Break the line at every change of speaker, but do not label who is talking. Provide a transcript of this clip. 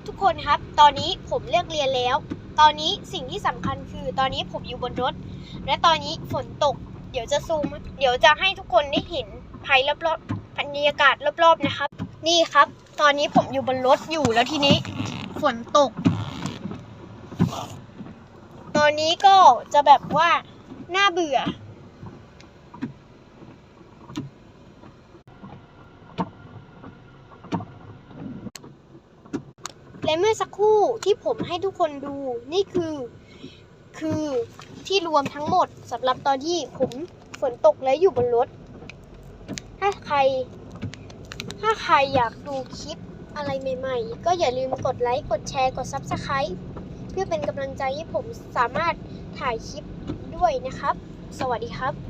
ทุกคนครับตอนนี้ผมเลิกเรียนแล้วตอนนี้สิ่งที่สำคัญคือตอนนี้ผมอยู่บนรถและตอนนี้ฝนตกเดี๋ยวจะให้ทุกคนได้เห็นภัยรอบๆบรรยากาศรอบๆนะครับนี่ครับตอนนี้ผมอยู่บนรถอยู่แล้วทีนี้ฝนตกตอนนี้ก็จะแบบว่าน่าเบื่อและเมื่อสักครู่ที่ผมให้ทุกคนดูนี่คือที่รวมทั้งหมดสำหรับตอนที่ผมฝนตกและอยู่บนรถถ้าใครอยากดูคลิปอะไรใหม่ๆก็อย่าลืมกดไลค์กดแชร์กด Subscribe เพื่อเป็นกำลังใจให้ผมสามารถถ่ายคลิปด้วยนะครับสวัสดีครับ